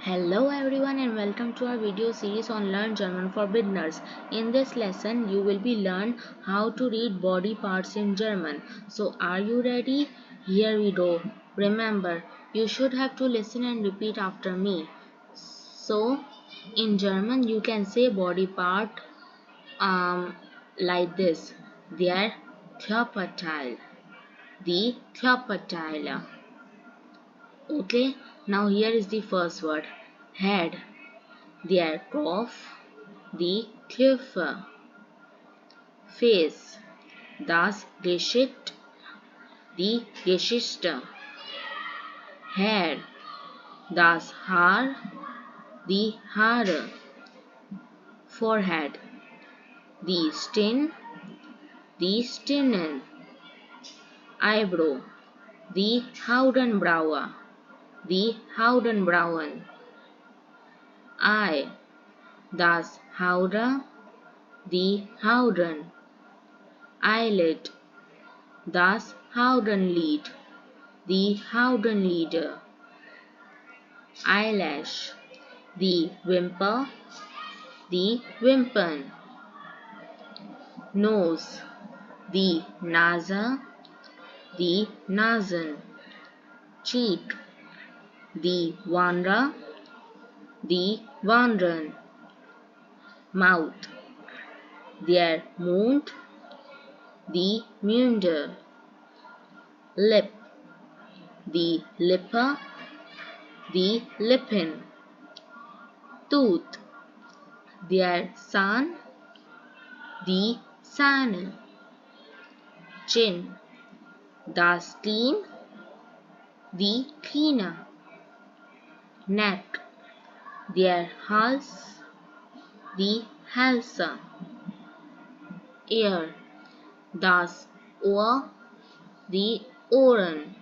Hello everyone and welcome to our video series on Learn German for Beginners. In this lesson you will be learn how to read body parts in German. So are you ready? Here we go. Remember, you should have to listen and repeat after me. So in German you can say body part like this. Der Körperteil. The Körperteile. Okay, now here is the first word. Head. Der Kopf, die Köpfe. Face, das Gesicht, die Geschichte. Hair, das Haar, die Haare. Forehead, die Stirn, die Stirn. Eyebrow, die Augenbraue, die Augenbrauen. Eye, das Auge, die Augen. Eyelid, das Augenlid, die Augenlider. Eyelash, die Wimper, die Wimpern. Nose, die Nase, die Nasen. Cheek, die Wange, die Wangen. Mouth, der Mund, die Munde. Lip, die Lippe, die Lippen. Tooth, der Zahn, die Zähne. Chin, das Kinn, die Knie. Neck, der Hals, die Hälse. Ear, das Ohr, die Ohren.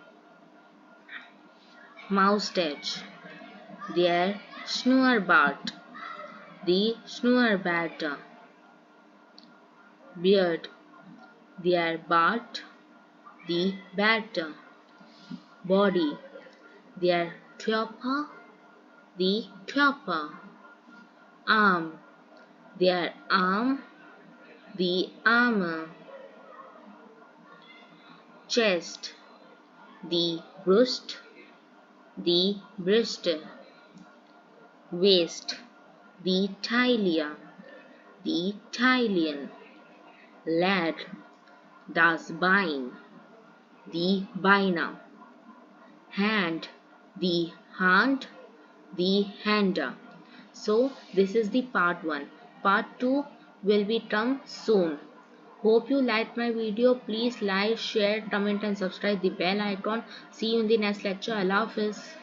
Moustache, der Schnurrbart, die Schnurrbärte. Beard, der Bart, die Bärte. Body, der Körper, die Körper. Arm, der Arm, die Arme. Chest, die Brust, die Brüste. Waist, die Taille, die Taillen. Leg, das Bein, die Beine. Hand, die Hand, die Hände. So this is the part 1. Part 2 will be come soon. Hope you liked my video. Please like, share, comment and subscribe the bell icon. See you in the next lecture. Allah Hafiz.